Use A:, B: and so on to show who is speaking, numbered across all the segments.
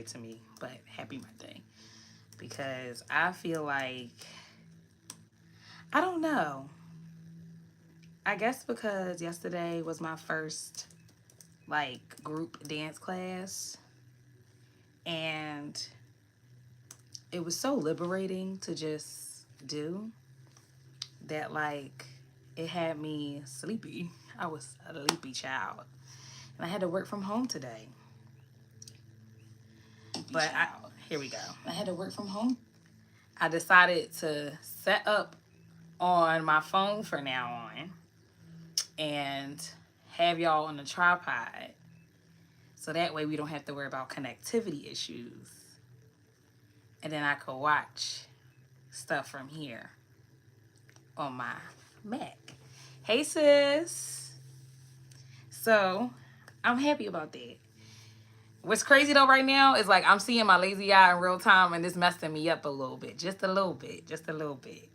A: to me, but happy birthday. Because I feel like, I don't know. I guess because yesterday was my first like group dance class, and it was so liberating to just do that, like, it had me sleepy. I was a sleepy child. And I had to work from home today. But here we go. I had to work from home. I decided to set up on my phone for now on and have y'all on the tripod. So that way we don't have to worry about connectivity issues. And then I could watch stuff from here on my Mac. Hey, sis. So I'm happy about that. What's crazy though right now is like I'm seeing my lazy eye in real time, and it's messing me up a little bit. Just a little bit. Just a little bit.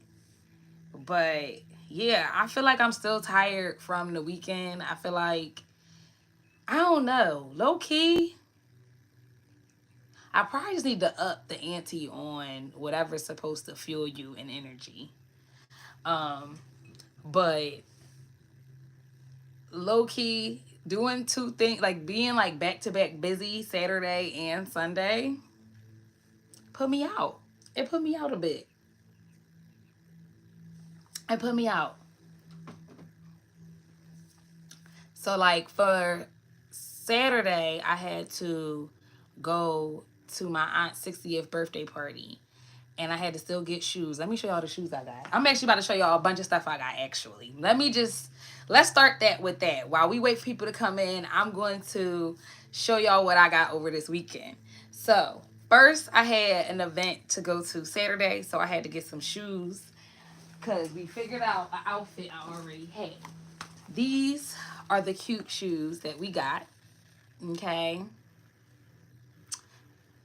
A: But yeah, I feel like I'm still tired from the weekend. I feel like, I don't know, low key, I probably just need to up the ante on whatever's supposed to fuel you in energy. But low key, doing two things, like being like back to back busy Saturday and Sunday, put me out. It put me out a bit. It put me out. So like for Saturday, I had to go to my aunt's 60th birthday party. And I had to still get shoes. Let me show y'all the shoes I got. I'm actually about to show y'all a bunch of stuff I got, actually. Let's start that with that. While we wait for people to come in, I'm going to show y'all what I got over this weekend. So, first, I had an event to go to Saturday, so I had to get some shoes because we figured out an outfit I already had. These are the cute shoes that we got, okay?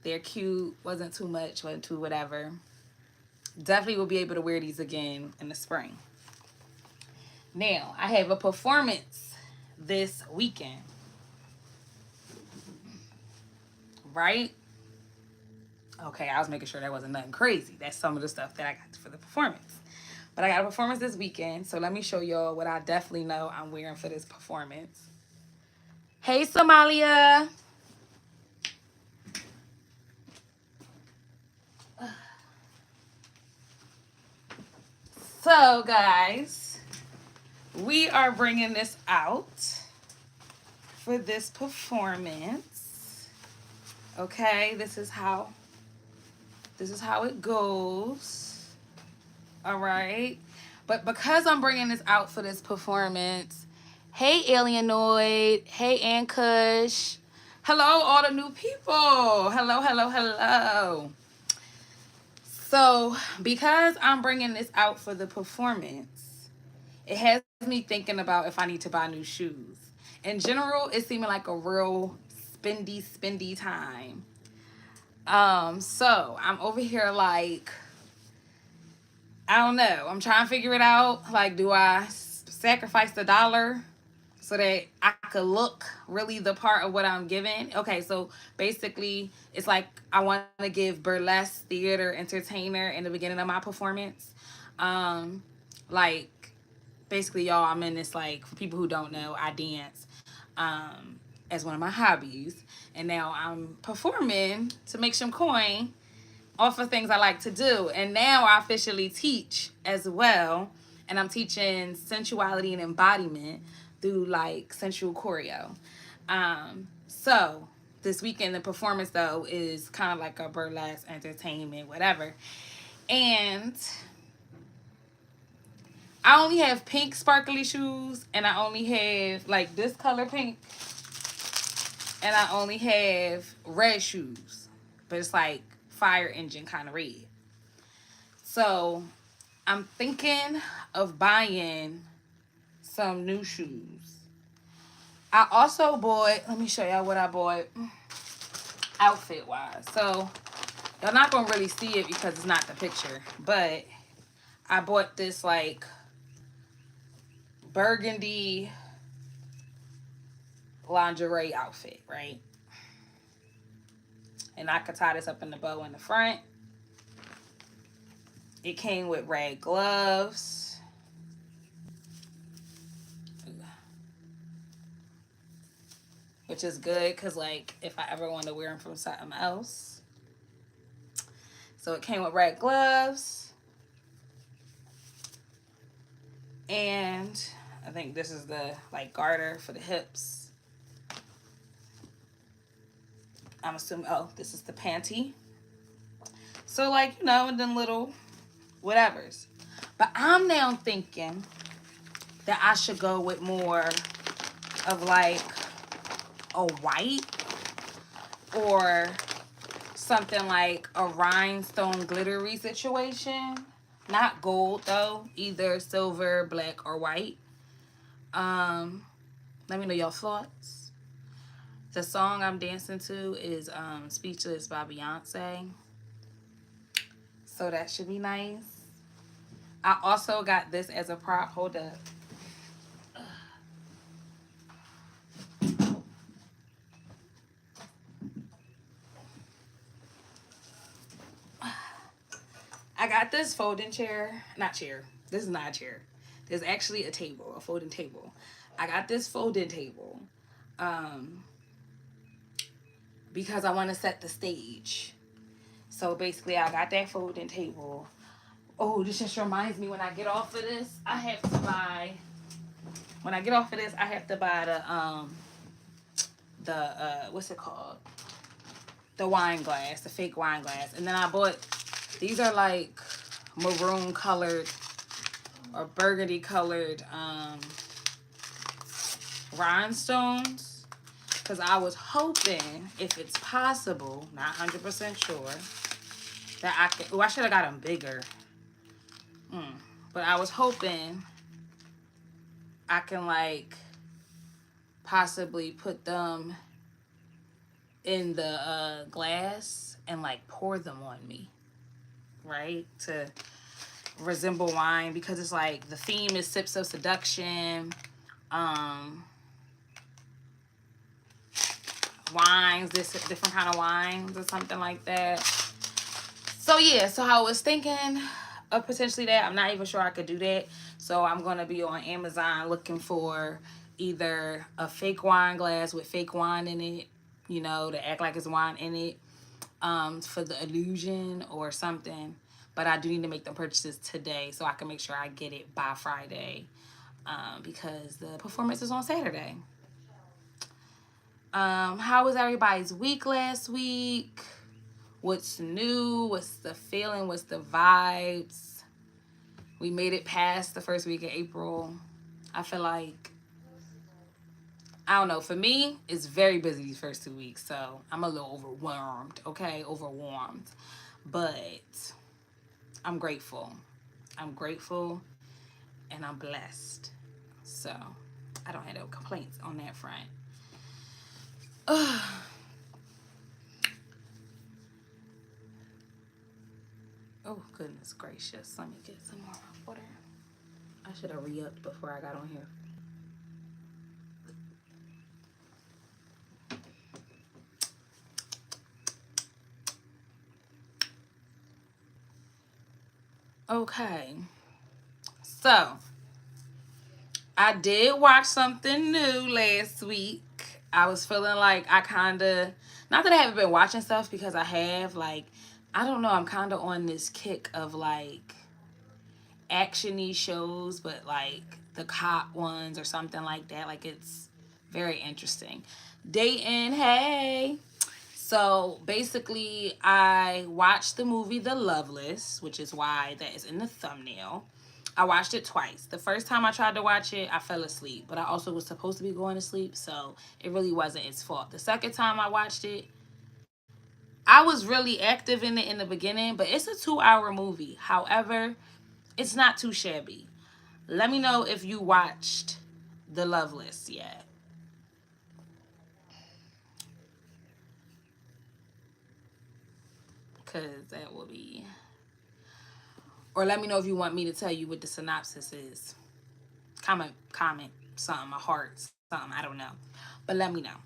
A: They're cute, wasn't too much, wasn't too whatever. Definitely will be able to wear these again in the spring. Now, I have a performance this weekend. Right? Okay, I was making sure that wasn't nothing crazy. That's some of the stuff that I got for the performance. But I got a performance this weekend, so let me show y'all what I definitely know I'm wearing for this performance. Hey, Somalia. So, guys, we are bringing this out for this performance. Okay, this is how it goes. All right. But because I'm bringing this out for this performance, hey, Alienoid. Hey, Ankush. Hello, all the new people. Hello, hello, hello. So, because I'm bringing this out for the performance, it has me thinking about if I need to buy new shoes. In general, it's seeming like a real spendy time. So I'm over here like, I don't know. I'm trying to figure it out. Like, do I sacrifice the dollar so that I could look really the part of what I'm giving? Okay, so basically, it's like I want to give burlesque theater entertainer in the beginning of my performance. Like, basically, y'all, I'm in this, like, for people who don't know, I dance as one of my hobbies. And now I'm performing to make some coin off of things I like to do. And now I officially teach as well. And I'm teaching sensuality and embodiment through like sensual choreo. So this weekend, the performance though is kind of like a burlesque entertainment, whatever. And I only have pink sparkly shoes, and I only have like this color pink, and I only have red shoes, but it's like fire engine kind of red. So I'm thinking of buying some new shoes. I also bought, let me show y'all what I bought outfit wise. So y'all not gonna really see it because it's not the picture, but I bought this like burgundy lingerie outfit, right? And I could tie this up in the bow in the front. It came with red gloves. Which is good because, like, if I ever want to wear them from something else. So it came with red gloves. And I think this is the, like, garter for the hips. I'm assuming, oh, this is the panty. So, like, you know, and then little whatevers. But I'm now thinking that I should go with more of, like, a white or something like a rhinestone glittery situation. Not gold though, either silver, black, or white. Let me know your thoughts. The song I'm dancing to is Speechless by Beyonce. So that should be nice. I also got this as a prop. Hold up. I got this folding chair. Not chair. This is not a chair. There's actually a table, a folding table. I got this folding table because I want to set the stage. So basically, I got that folding table. Oh, this just reminds me, when I get off of this, I have to buy. When I get off of this, I have to buy the what's it called? The wine glass, the fake wine glass. And then I bought, these are like maroon colored or burgundy colored rhinestones. Because I was hoping, if it's possible, not 100% sure, that I could, oh, I should have got them bigger. But I was hoping I can, like, possibly put them in the glass and, like, pour them on me, right? To resemble wine, because it's like the theme is sips of seduction, wines, this different kind of wines or something like that. So yeah, so I was thinking of potentially that. I'm not even sure I could do that. So I'm gonna be on Amazon looking for either a fake wine glass with fake wine in it, you know, to act like it's wine in it, for the illusion or something. But I do need to make the purchases today so I can make sure I get it by Friday, because the performance is on Saturday. How was everybody's week last week? What's new? What's the feeling? What's the vibes? We made it past the first week of April. I feel like, I don't know, for me, it's very busy these first 2 weeks, so I'm a little overwhelmed, okay? Overwhelmed. But I'm grateful. I'm grateful and I'm blessed. So I don't have no complaints on that front. Oh, goodness gracious. Let me get some more water. I should have re-upped before I got on here. Okay. So, I did watch something new last week. I was feeling like I kind of, not that I haven't been watching stuff, because I have, like, I don't know, I'm kind of on this kick of, like, action-y shows, but, like, the cop ones or something like that. Like, it's very interesting. Dayton, hey. So, basically, I watched the movie The Loveless, which is why that is in the thumbnail. I watched it twice. The first time I tried to watch it, I fell asleep. But I also was supposed to be going to sleep, so it really wasn't its fault. The second time I watched it, I was really active in it in the beginning, but it's a 2-hour movie. However, it's not too shabby. Let me know if you watched The Loveless yet. Because that will be... Or let me know if you want me to tell you what the synopsis is. Comment something, a heart, something, I don't know. But let me know.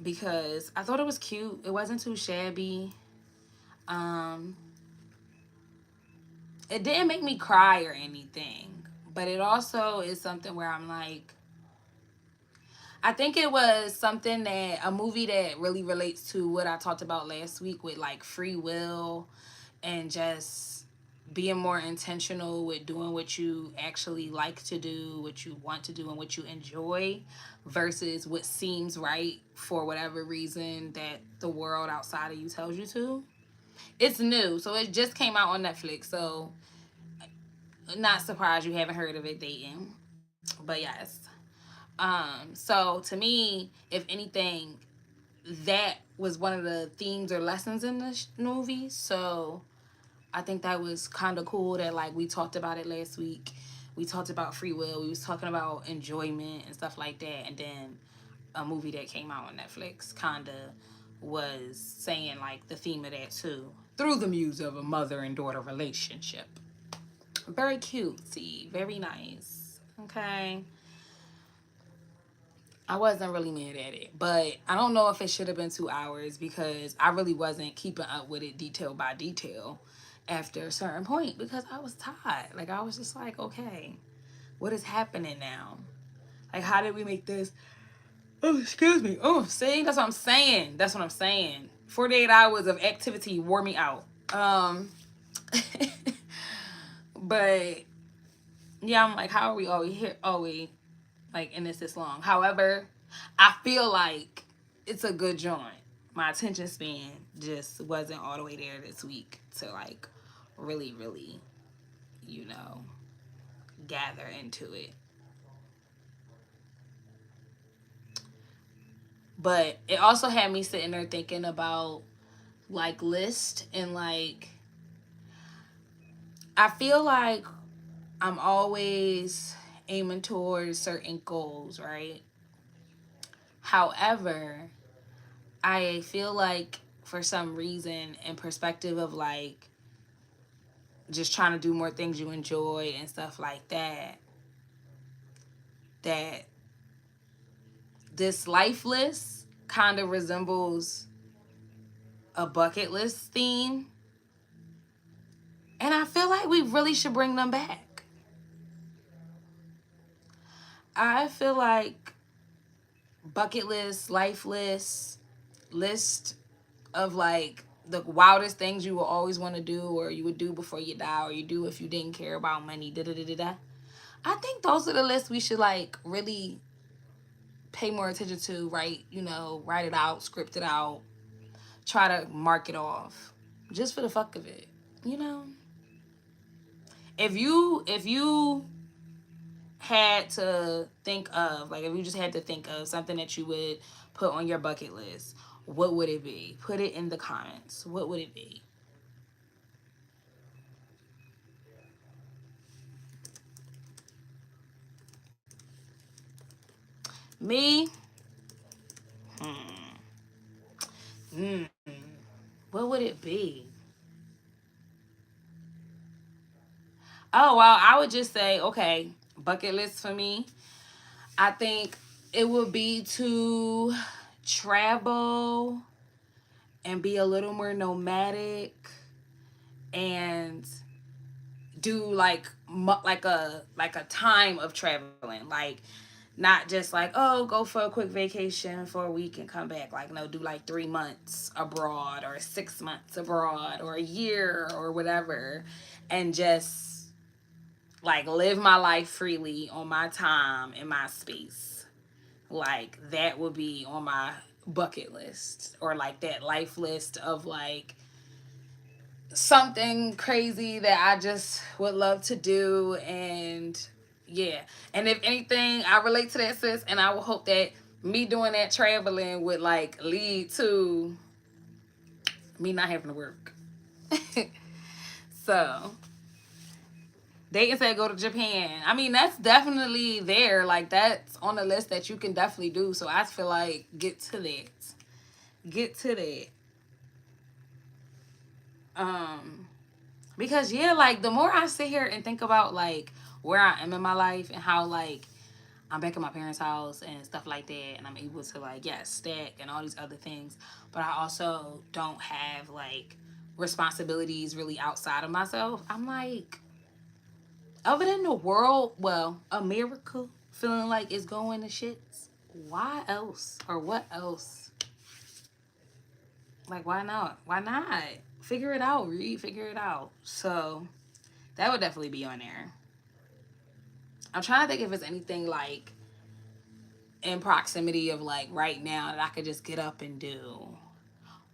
A: because I thought it was cute. It wasn't too shabby. Um, it didn't make me cry or anything, but it also is something where I'm like, I think it was something that a movie that really relates to what I talked about last week with like free will and just being more intentional with doing what you actually like to do, what you want to do, and what you enjoy versus what seems right for whatever reason that the world outside of you tells you to. It's new, so it just came out on Netflix, so not surprised you haven't heard of it dating. But yes. So to me, if anything, that was one of the themes or lessons in the movie. So I think that was kind of cool that like we talked about it last week. We talked about free will. We was talking about enjoyment and stuff like that. And then a movie that came out on Netflix kind of was saying like the theme of that too, through the muse of a mother and daughter relationship. Very cutesy, very nice. Okay. I wasn't really mad at it, but I don't know if it should have been 2 hours because I really wasn't keeping up with it detail by detail after a certain point because I was tired. Like, I was just like, okay, what is happening now? Like, how did we make this? Oh, excuse me. Oh, see, that's what I'm saying. That's what I'm saying. 48 hours of activity wore me out. But yeah, I'm like, how are we always here? Always like in this long. However, I feel like it's a good joint. My attention span just wasn't all the way there this week to like really, really, you know, gather into it. But it also had me sitting there thinking about like list and like I feel like I'm always aiming towards certain goals, right? However, I feel like for some reason in perspective of like just trying to do more things you enjoy and stuff like that, that this life list kind of resembles a bucket list theme. And I feel like we really should bring them back. I feel like bucket list, life list of like the wildest things you will always want to do or you would do before you die or you do if you didn't care about money, da da da da da. I think those are the lists we should like really pay more attention to, right? You know, write it out, script it out, try to mark it off just for the fuck of it, you know? If you had to think of, like if you just had to think of something that you would put on your bucket list, what would it be? Put it in the comments. What would it be? Me? Hmm. What would it be? Oh, well, I would just say, okay, bucket list for me. I think it would be to travel and be a little more nomadic and do like a time of traveling, like not just like, oh, go for a quick vacation for a week and come back. Like, no, do like 3 months abroad or 6 months abroad or a year or whatever, and just like live my life freely on my time and my space. Like, that would be on my bucket list, or like that life list of like something crazy that I just would love to do. And yeah, and if anything, I relate to that, sis, and I will hope that me doing that traveling would like lead to me not having to work. So Dayton said go to Japan. I mean, that's definitely there. Like, that's on the list that you can definitely do. So I feel like get to that. Get to that. Because yeah, like the more I sit here and think about like where I am in my life and how like I'm back at my parents' house and stuff like that, and I'm able to like, yes, stack and all these other things. But I also don't have like responsibilities really outside of myself. I'm like, other than the world, well, America feeling like it's going to shits. Why else or what else? Like, why not? Why not? Figure it out, Reed. Figure it out. So that would definitely be on there. I'm trying to think if it's anything like in proximity of like right now that I could just get up and do.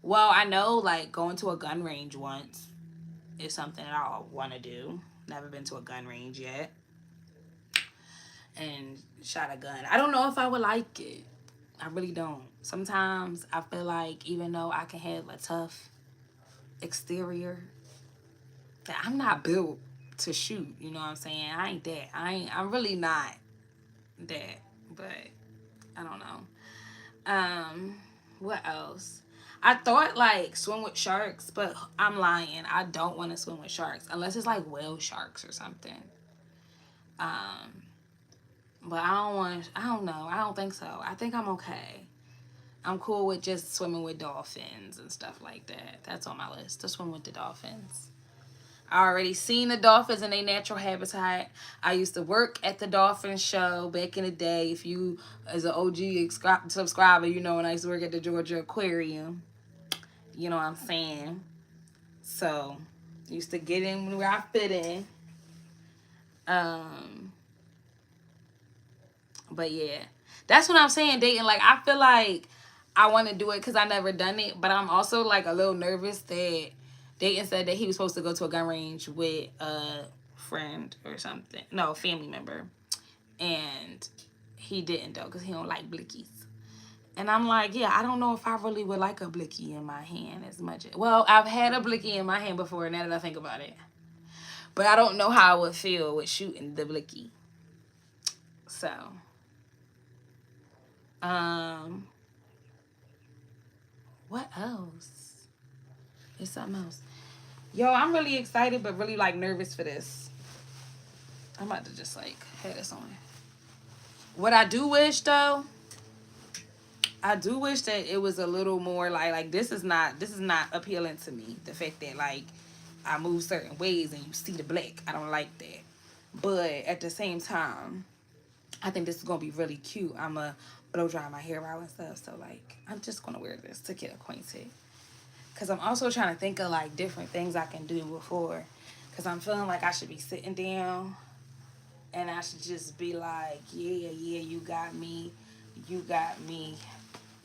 A: Well, I know like going to a gun range once is something that I want to do. Never been to a gun range yet and shot a gun. I don't know if I would like it. I really don't. Sometimes I feel like even though I can have a tough exterior, that I'm not built to shoot. You know what I'm saying? I ain't that. I'm really not that. But I don't know. What else? I thought like swim with sharks, but I'm lying. I don't want to swim with sharks unless it's like whale sharks or something. But I don't want. I don't know. I don't think so. I think I'm okay. I'm cool with just swimming with dolphins and stuff like that. That's on my list, to swim with the dolphins. I already seen the dolphins in their natural habitat. I used to work at the dolphin show back in the day. If you, as an OG subscriber, you know when I used to work at the Georgia Aquarium. You know what I'm saying? So, used to get in where I fit in. But yeah, that's what I'm saying, dating. Like, I feel like I want to do it because I never done it, but I'm also like a little nervous that Dayton said that he was supposed to go to a gun range with a friend or something. No, a family member. And he didn't though because he don't like blickies. And I'm like, yeah, I don't know if I really would like a blicky in my hand as much. Well, I've had a blicky in my hand before now that I think about it. But I don't know how I would feel with shooting the blicky. So, what else? There's something else. Yo, I'm really excited, but really like nervous for this. I'm about to just like have this on. What I do wish though, I do wish that it was a little more like this is not appealing to me. The fact that like I move certain ways and you see the black. I don't like that. But at the same time, I think this is gonna be really cute. I'm a blow dry my hair out and stuff. So like I'm just gonna wear this to get acquainted. Cause I'm also trying to think of like different things I can do before. Cause I'm feeling like I should be sitting down and I should just be like, yeah, you got me, you got me,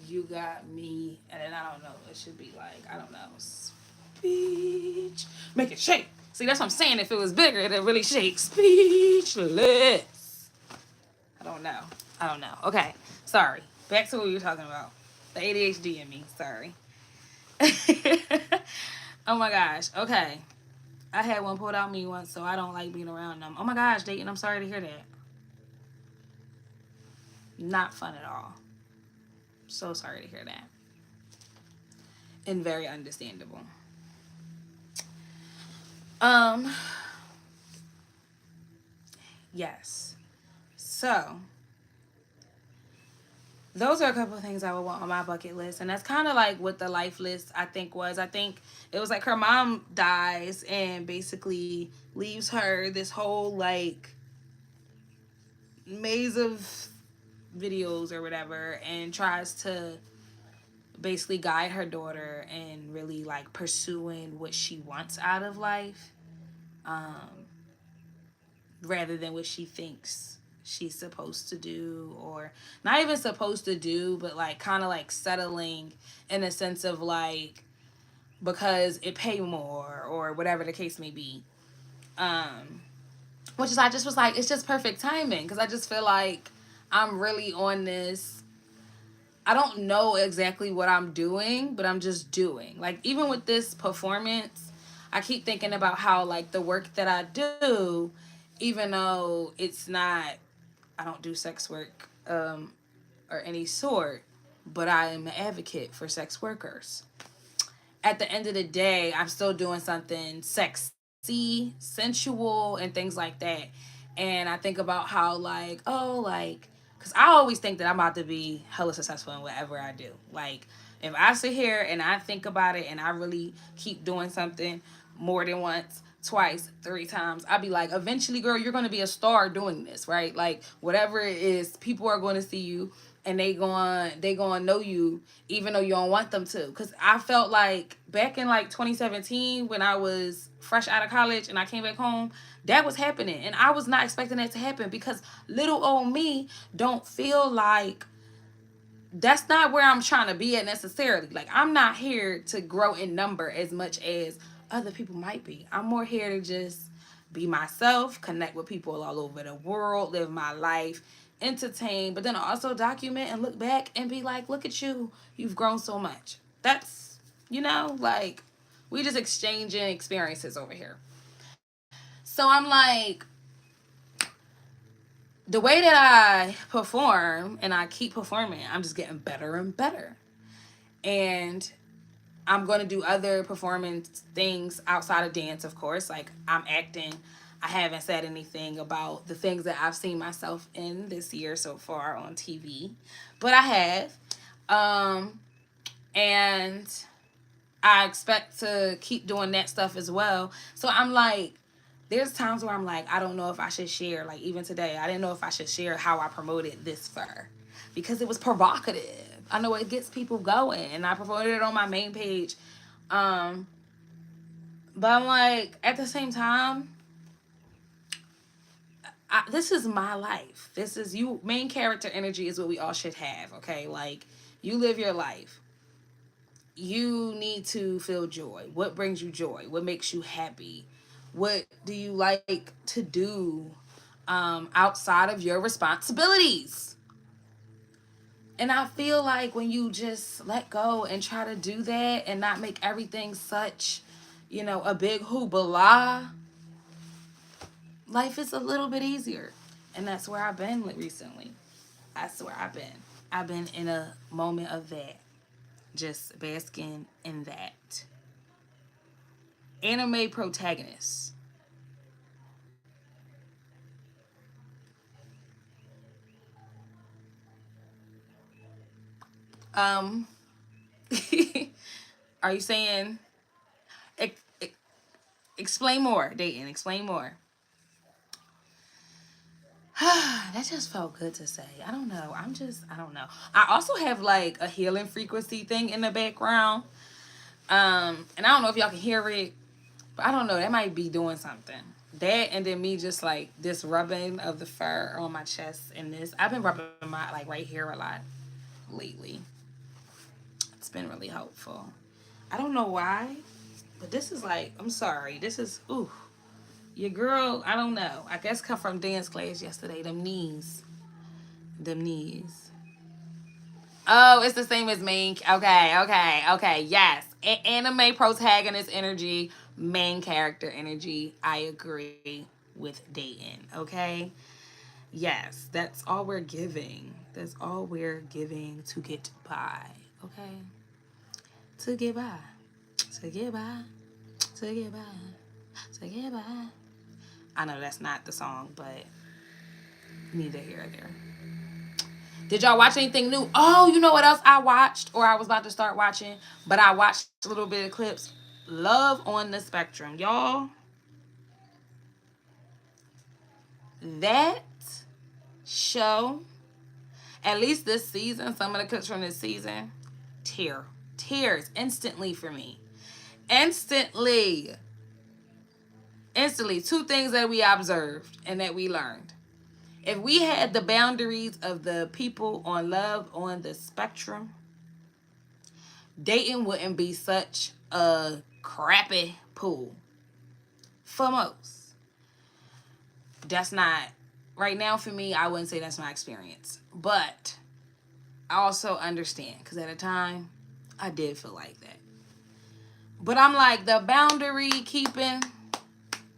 A: you got me. And then I don't know, it should be like, I don't know, speech. Make it shake. See, that's what I'm saying. If it was bigger, it'd really shake. Speechless. I don't know. Okay, sorry. Back to what we were talking about. The ADHD in me, sorry. Oh my gosh. Okay. I had one pulled out me once, so I don't like being around them. Oh my gosh, Dayton, I'm sorry to hear that. Not fun at all. So sorry to hear that. And very understandable. Yes. So those are a couple of things I would want on my bucket list. And that's kind of like what the life list, I think, was. I think it was like her mom dies and basically leaves her this whole, like, maze of videos or whatever and tries to basically guide her daughter and really, like, pursuing what she wants out of life rather than what she thinks she's supposed to do, or not even supposed to do, but like kind of like settling in a sense of like because it pay more or whatever the case may be. Which is, I just was like, it's just perfect timing because I just feel like I'm really on this. I don't know exactly what I'm doing, but I'm just doing. Like even with this performance, I keep thinking about how like the work that I do, even though it's not, I don't do sex work or any sort, but I am an advocate for sex workers. At the end of the day, I'm still doing something sexy, sensual, and things like that. And I think about how like, oh, like Because I always think that I'm about to be hella successful in whatever I do. Like, if I sit here and I think about it and I really keep doing something more than once, twice, three times, I'll be like, eventually, girl, you're going to be a star doing this, right? Like, whatever it is, people are going to see you and they going to know you even though you don't want them to. Because I felt like back in like 2017 when I was fresh out of college and I came back home, that was happening. And I was not expecting that to happen because little old me don't feel like that's not where I'm trying to be at necessarily. Like, I'm not here to grow in number as much as other people might be. I'm more here to just be myself, connect with people all over the world, live my life, entertain, but then also document and look back and be like, look at you. You've grown so much. That's, like, we just exchanging experiences over here. So I'm like, the way that I perform and I keep performing, I'm just getting better and better. And I'm going to do other performance things outside of dance, of course. Like, I'm acting. I haven't said anything about the things that I've seen myself in this year so far on TV, but I have. And I expect to keep doing that stuff as well. So I'm like, there's times where I'm like, I don't know if I should share. Like, even today, I didn't know if I should share how I promoted this fur because it was provocative. I know it gets people going, and I promoted it on my main page. But I'm like, at the same time, this is my life. This is you. Main character energy is what we all should have, okay? Like, you live your life. You need to feel joy. What brings you joy? What makes you happy? What do you like to do outside of your responsibilities? And I feel like when you just let go and try to do that and not make everything such, a big hoopla, life is a little bit easier. And that's where I've been recently. That's where I've been. I've been in a moment of that. Just basking in that. Anime protagonist. Um, are you saying? Ex- ex- Explain more, Dayton. Explain more. That just felt good to say. I don't know. I don't know. I also have like a healing frequency thing in the background. And I don't know if y'all can hear it, but I don't know. That might be doing something. That and then me just like this rubbing of the fur on my chest and this. I've been rubbing my like right here a lot lately. It's been really helpful. I don't know why, but this is like, I'm sorry. This is, ooh, your girl, I don't know. I guess come from dance class yesterday. Them knees. Them knees. Oh, it's the same as main. Okay. Yes. Anime protagonist energy, main character energy. I agree with Dayton. Okay. Yes, that's all we're giving. That's all we're giving to get by. Okay. To get by. To get by. To get by. To get by. I know that's not the song, but neither here or there. Did y'all watch anything new? Oh, you know what else I watched or I was about to start watching, but I watched a little bit of clips. Love on the Spectrum. Y'all, that show, at least this season, some of the clips from this season, tears instantly for me. Instantly. Two things that we observed and that we learned. If we had the boundaries of the people on Love on the Spectrum, dating wouldn't be such a crappy pool for most. That's not, right now for me, I wouldn't say that's my experience. But I also understand, because at a time, I did feel like that. But I'm like, the boundary keeping,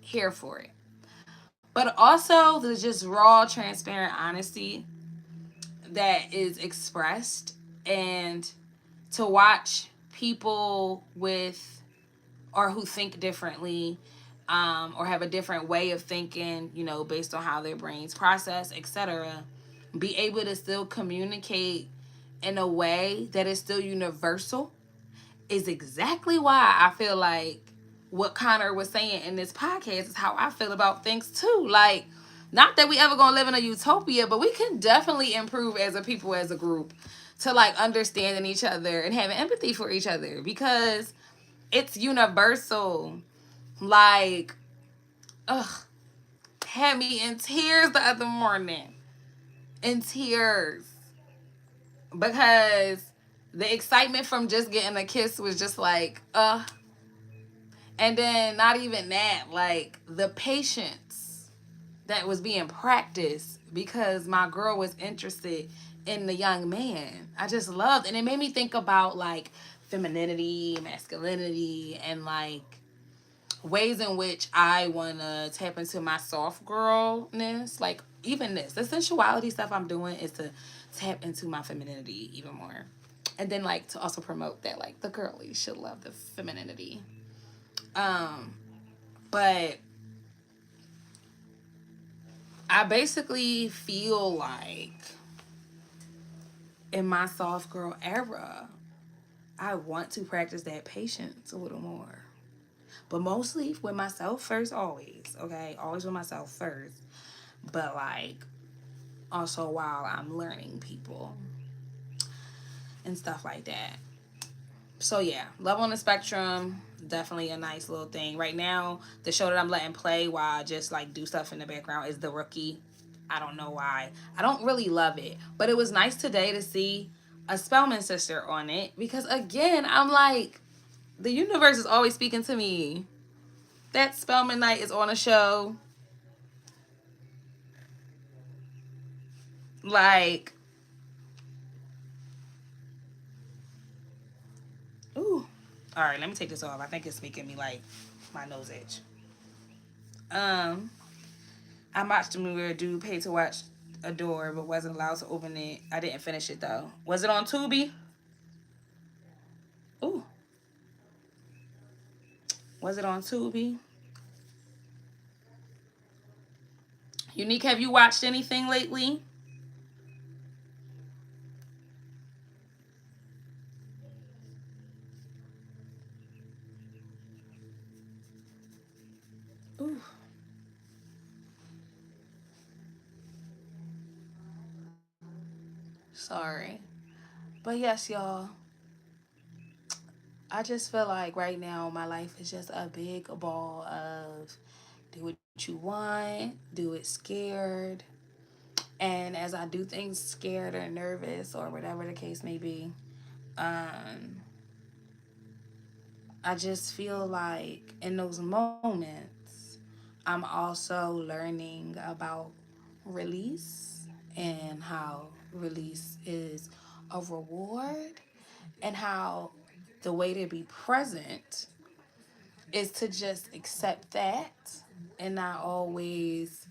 A: here for it. But also the just raw, transparent honesty that is expressed, and to watch people with or who think differently, or have a different way of thinking, based on how their brains process, etc. be able to still communicate in a way that is still universal is exactly why I feel like what Connor was saying in this podcast is how I feel about things too. Like, not that we ever gonna live in a utopia, but we can definitely improve as a people, as a group, to like understanding each other and having empathy for each other, because it's universal. Like, ugh, had me in tears the other morning. In tears. Because the excitement from just getting a kiss was just like, and then not even that, like the patience that was being practiced because my girl was interested in the young man. I just loved, and it made me think about like femininity, masculinity, and like ways in which I want to tap into my soft girlness. Like even the sensuality stuff I'm doing is to tap into my femininity even more. And then like to also promote that like the girlies should love the femininity. But I basically feel like in my soft girl era, I want to practice that patience a little more. But mostly with myself first, always. Okay? Always with myself first. But like also while I'm learning people and stuff like that. So yeah, Love on the Spectrum, definitely a nice little thing. Right now, the show that I'm letting play while I just like do stuff in the background is The Rookie. I don't know why. I don't really love it. But it was nice today to see a Spellman sister on it. Because again, I'm like, the universe is always speaking to me. That Spellman night is on a show. Like, ooh. All right, let me take this off. I think it's making me like my nose itch. I watched a movie where a dude paid to watch a door but wasn't allowed to open it. I didn't finish it though. Was it on Tubi? Ooh. Was it on Tubi? Unique, have you watched anything lately? Ooh. Sorry. But yes, y'all. I just feel like right now my life is just a big ball of do what you want, do it scared. And as I do things scared or nervous or whatever the case may be, I just feel like in those moments, I'm also learning about release and how release is a reward, and how the way to be present is to just accept that and not always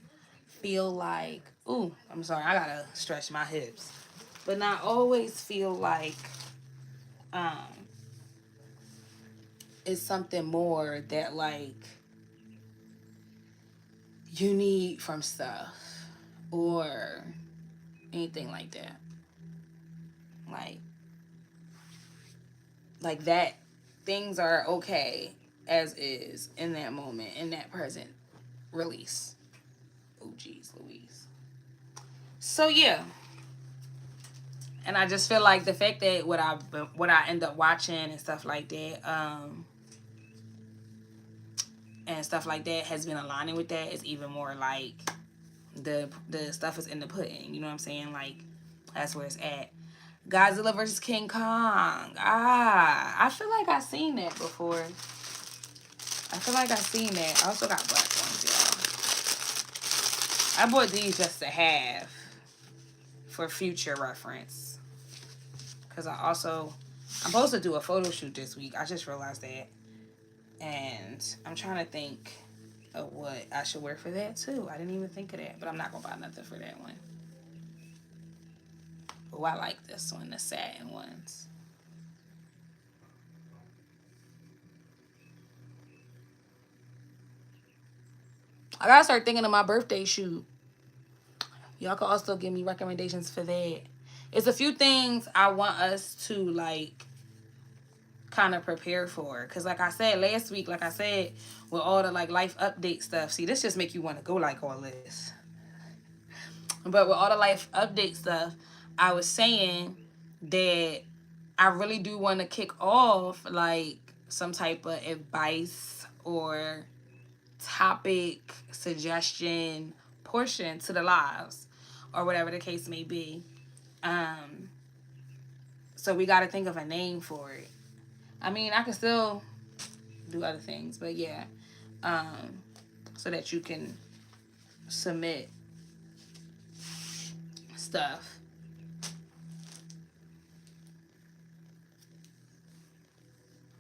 A: feel like, ooh, I'm sorry, I gotta stretch my hips, but not always feel like um, it's something more that like you need from stuff or anything like that. Like that things are okay as is in that moment, in that present release. Oh geez Louise. So yeah. And I just feel like the fact that what I end up watching and stuff like that, has been aligning with that is even more like the stuff is in the pudding. You know what I'm saying? Like that's where it's at. Godzilla versus King Kong. I feel like I've seen that before. I feel like I've seen that. I also got black ones, y'all. I bought these just to have for future reference. Because I'm supposed to do a photo shoot this week. I just realized that. And I'm trying to think of what I should wear for that too. I didn't even think of that. But I'm not going to buy nothing for that one. Oh, I like this one, the satin ones. I gotta start thinking of my birthday shoot. Y'all can also give me recommendations for that. It's a few things I want us to, like, kind of prepare for. Because, like I said, last week, like I said, with all the, like, life update stuff. See, this just make you want to go like all this. But with all the life update stuff, I was saying that I really do want to kick off, like, some type of advice or topic suggestion portion to the lives, or whatever the case may be. So we got to think of a name for it. I mean, I can still do other things, but yeah, so that you can submit stuff.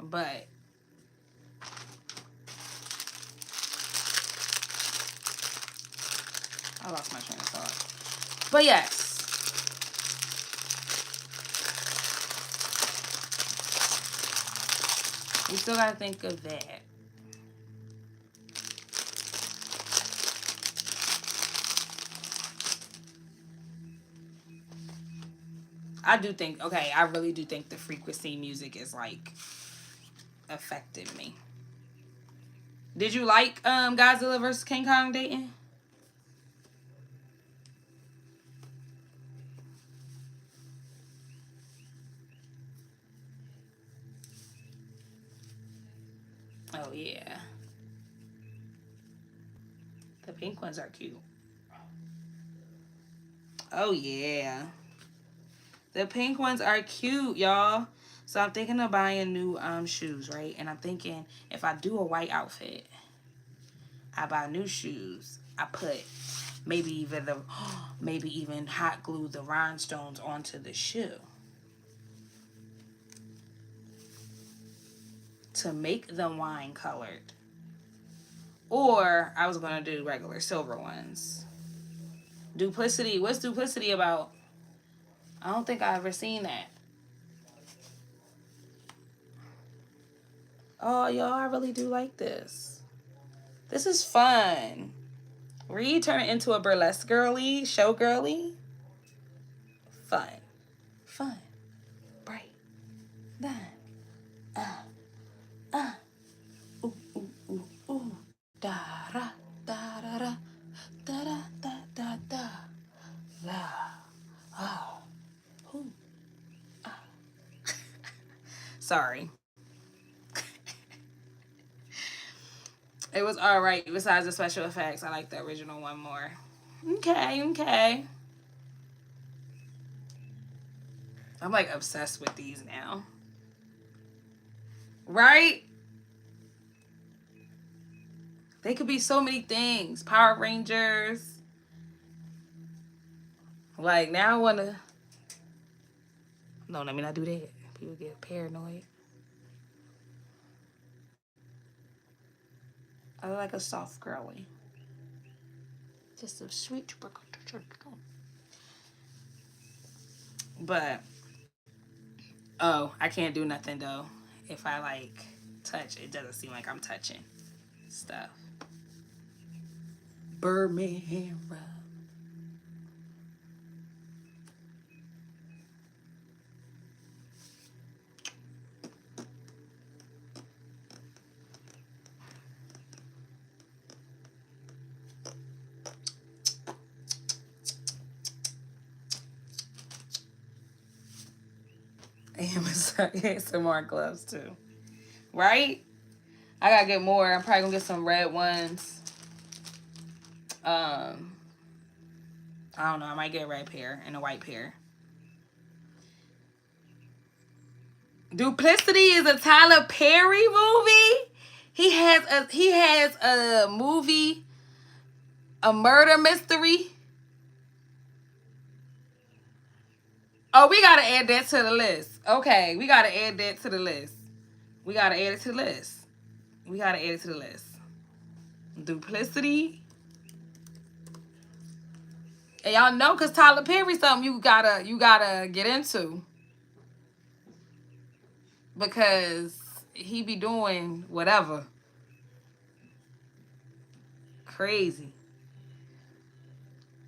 A: But I lost my train of thought. But yes. We still gotta think of that. I do think, okay, I really do think the frequency music is, like, affected me. Did you like Godzilla vs. King Kong dating? Oh, yeah. The pink ones are cute. Oh, yeah. The pink ones are cute, y'all. So I'm thinking of buying new shoes, right? And I'm thinking if I do a white outfit, I buy new shoes. I put maybe even hot glue the rhinestones onto the shoe to make them wine colored. Or I was gonna do regular silver ones. Duplicity. What's duplicity about? I don't think I've ever seen that. Oh, y'all, I really do like this. This is fun. Reed turn it into a burlesque girly, show girly. Fun. Fun. Bright. Then. Ooh, ooh, ooh, ooh. Da da da da da da da da da da. Oh. Ooh. Ah. Sorry. It was alright. Besides the special effects, I like the original one more. Okay. I'm, like, obsessed with these now. Right? They could be so many things. Power Rangers. Like, now I want to... No, let me not do that. People get paranoid. I like a soft girly. Just a sweet... But... Oh, I can't do nothing, though. If I, like, touch, it doesn't seem like I'm touching stuff. Birdman rub. And some more gloves too. Right? I gotta get more. I'm probably gonna get some red ones. I don't know. I might get a red pair and a white pair. Duplicity is a Tyler Perry movie. He has a movie, a murder mystery. Oh, we gotta add that to the list. Okay, we gotta add that to the list. We gotta add it to the list. We gotta add it to the list. Duplicity. And y'all know, cause Tyler Perry's something you gotta get into. Because he be doing whatever. Crazy.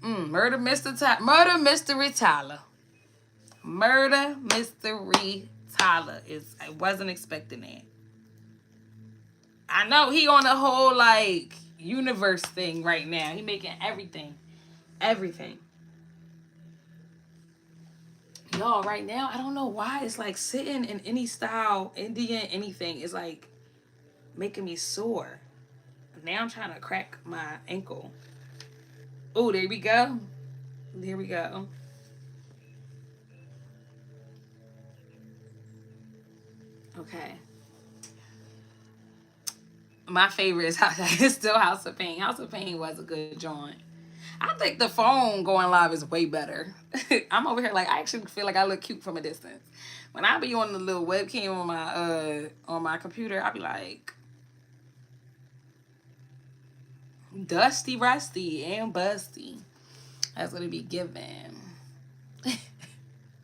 A: Murder Mystery Tyler. Murder Mystery Tyler I wasn't expecting that. I know he on a whole like universe thing right now. He making everything. Y'all, right now, I don't know why it's like sitting in any style, Indian, anything is like making me sore. Now I'm trying to crack my ankle. Oh, there we go. There we go. Okay. My favorite is still House of Pain. House of Pain was a good joint. I think the phone going live is way better. I'm over here like I actually feel like I look cute from a distance. When I be on the little webcam on my computer, I be like dusty, rusty, and busty. That's what it be given.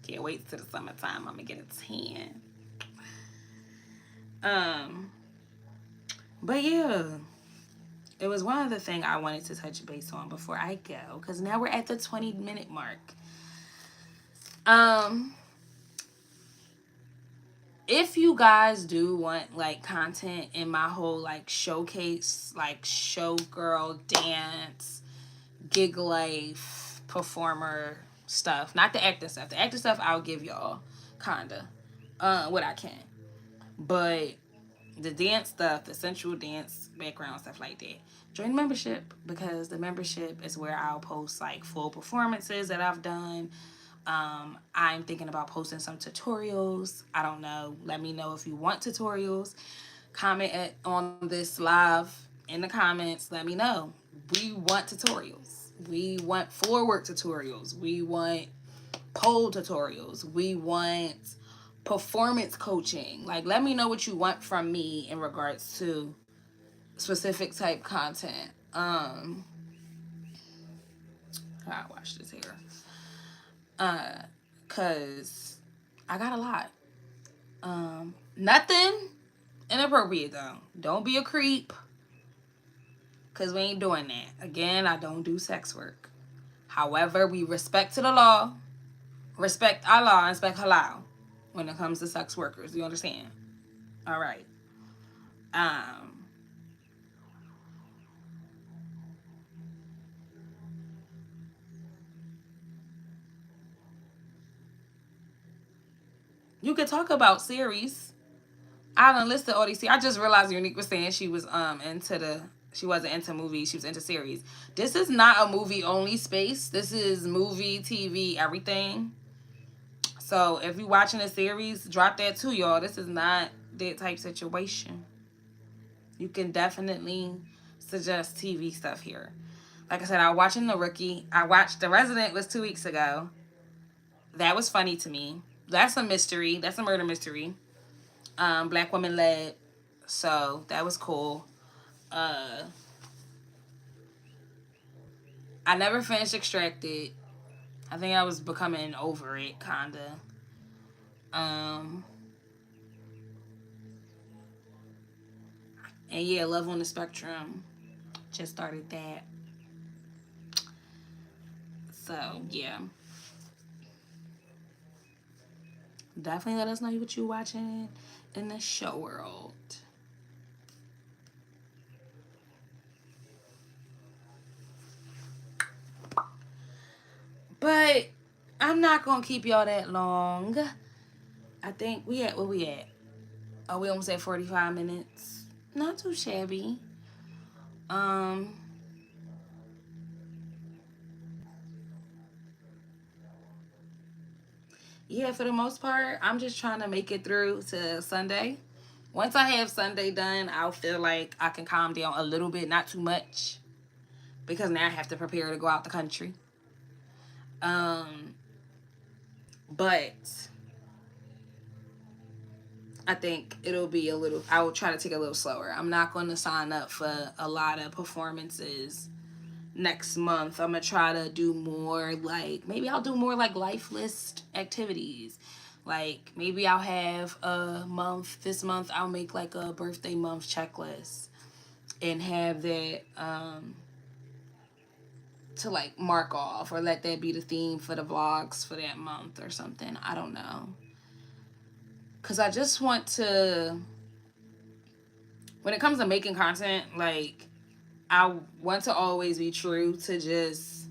A: Can't wait till the summertime. I'm gonna get a tan. But yeah, it was one other thing I wanted to touch base on before I go, because now we're at the 20-minute mark. If you guys do want like content in my whole like showcase, like showgirl, dance, gig life, performer stuff, not the acting stuff. The acting stuff I'll give y'all kinda what I can. But the dance stuff, the sensual dance background stuff like that, join the membership, because the membership is where I'll post like full performances that I've done. I'm thinking about posting some tutorials. I don't know. Let me know if you want tutorials. Comment on this live in the comments. Let me know. We want tutorials. We want floor work tutorials. We want pole tutorials. We want performance coaching. Like, let me know what you want from me in regards to specific type content. I wash this hair. Cause I got a lot. Nothing inappropriate though. Don't be a creep. Cause we ain't doing that. Again, I don't do sex work. However, we respect to the law, respect Allah, and respect halal when it comes to sex workers. You understand? All right. You could talk about series. I done listed all these. I just realized Unique was saying she was she wasn't into movies, she was into series. This is not a movie only space. This is movie, TV, everything. So if you're watching a series, drop that too, y'all. This is not that type situation. You can definitely suggest TV stuff here. Like I said, I was watching The Rookie. I watched The Resident was 2 weeks ago. That was funny to me. That's a mystery. That's a murder mystery. Black woman led. So that was cool. I never finished Extracted. I think I was becoming over it, kinda. And yeah, Love on the Spectrum. Just started that. So yeah. Definitely let us know what you're watching in the show world. But I'm not gonna keep y'all that long. I think we at where we at. Oh, we almost at 45 minutes. Not too shabby. Yeah, for the most part, I'm just trying to make it through to Sunday. Once I have Sunday done, I'll feel like I can calm down a little bit, not too much, because now I have to prepare to go out the country. But I think it'll be a little, I will try to take it a little slower. I'm not going to sign up for a lot of performances next month. I'm going to try to do more like, maybe I'll do more like life list activities. Like maybe I'll have a month, this month I'll make like a birthday month checklist and have that, to like mark off, or let that be the theme for the vlogs for that month or something. I don't know. Because I just want to, when it comes to making content, like, I want to always be true to just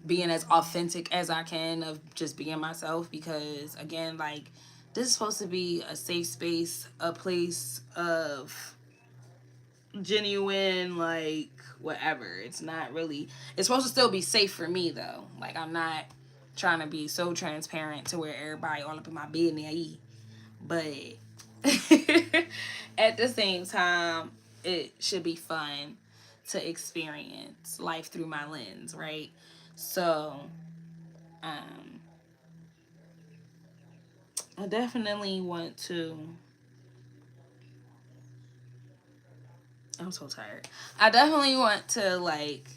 A: being as authentic as I can of just being myself, because again, like, this is supposed to be a safe space, a place of genuine, like, whatever. It's not really, it's supposed to still be safe for me though. Like, I'm not trying to be so transparent to where everybody all up in my business, but at the same time, it should be fun to experience life through my lens, right? So I definitely want to, I'm so tired. I definitely want to, like,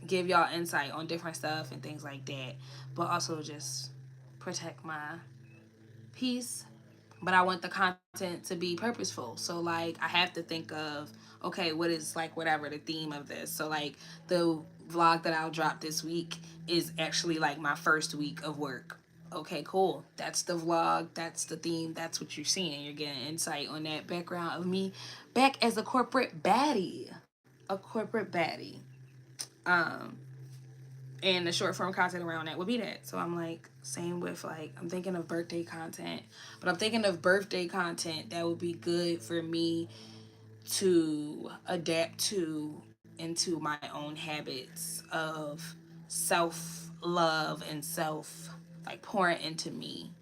A: give y'all insight on different stuff and things like that, but also just protect my peace. But I want the content to be purposeful. So, like, I have to think of, okay, what is, like, whatever the theme of this. So, like, the vlog that I'll drop this week is actually, like, my first week of work. Okay, cool. That's the vlog. That's the theme. That's what you're seeing. You're getting insight on that background of me back as a corporate baddie. A corporate baddie. And the short form content around that would be that. So I'm like, same with, like, I'm thinking of birthday content, but I'm thinking of birthday content that would be good for me to adapt to into my own habits of self love and self, like, pouring into me.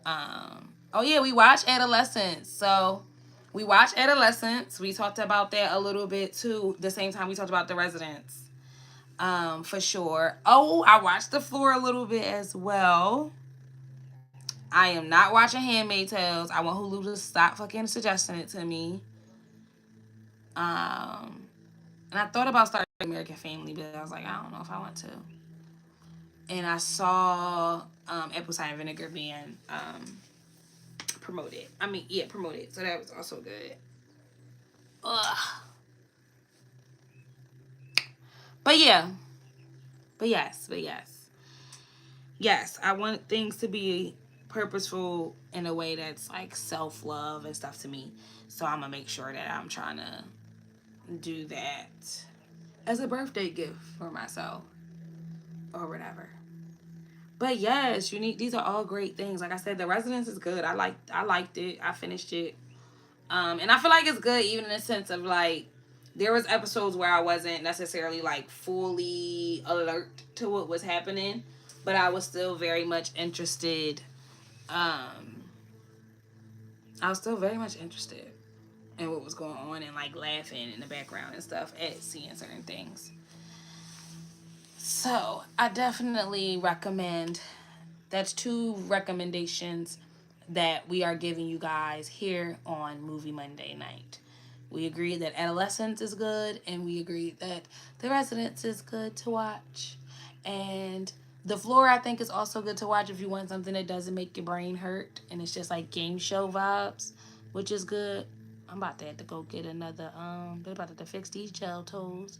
A: Oh yeah, we watch Adolescence. So we watch Adolescence. We talked about that a little bit too. The same time we talked about The Residents. For sure. Oh, I watched The Floor a little bit as well. I am not watching Handmaid's Tales. I want Hulu to stop fucking suggesting it to me. And I thought about starting American Family, but I was like, I don't know if I want to. And I saw Apple Cider Vinegar being promoted. I mean, yeah, promoted. So that was also good. Ugh. But yeah. But yes. Yes, I want things to be purposeful in a way that's like self-love and stuff to me. So I'm gonna make sure that I'm trying to do that as a birthday gift for myself or whatever. But yes, these are all great things. Like I said, The Residence is good. I liked it. I finished it. And I feel like it's good even in the sense of, like, there was episodes where I wasn't necessarily, like, fully alert to what was happening, but I was still very much interested. I was still very much interested in what was going on and, like, laughing in the background and stuff at seeing certain things. So I definitely recommend, that's 2 recommendations that we are giving you guys here on Movie Monday night. We agreed that Adolescence is good, and we agreed that The Residents is good to watch. And The Floor, I think, is also good to watch if you want something that doesn't make your brain hurt, and it's just like game show vibes, which is good. I'm about to have to go get another, they're about to fix these gel toes.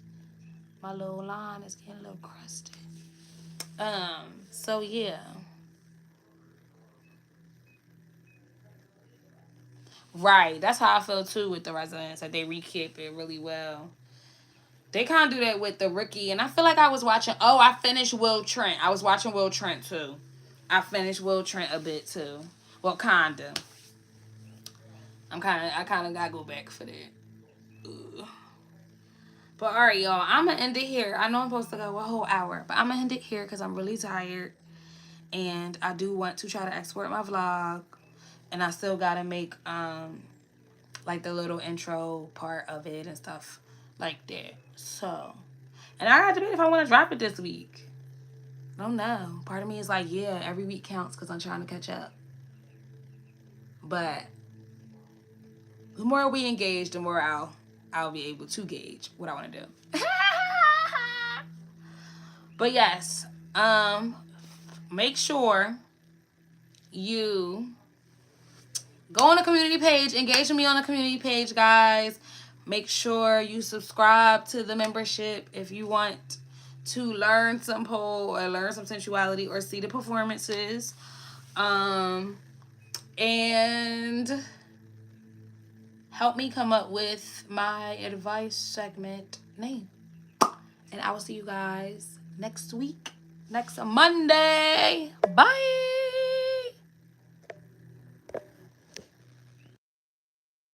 A: My little line is getting a little crusty. So yeah. Right. That's how I feel too with The Residents. That they rekip it really well. They kind of do that with The Rookie. And I feel like I was watching... Oh, I finished Will Trent. I was watching Will Trent too. I finished Will Trent a bit too. Well, kinda. I kind of got to go back for that. Ugh. But alright, y'all. I'm going to end it here. I know I'm supposed to go a whole hour. But I'm going to end it here because I'm really tired. And I do want to try to export my vlog. And I still got to make... like the little intro part of it and stuff like that. So, and I got to debate if I want to drop it this week. I don't know. Part of me is like, yeah, every week counts because I'm trying to catch up. But the more we engage, the more I'll be able to gauge what I want to do. But yes, make sure you go on the community page. Engage with me on the community page, guys. Make sure you subscribe to the membership if you want to learn some pole or learn some sensuality or see the performances. And help me come up with my advice segment name. And I will see you guys next week, next Monday. Bye.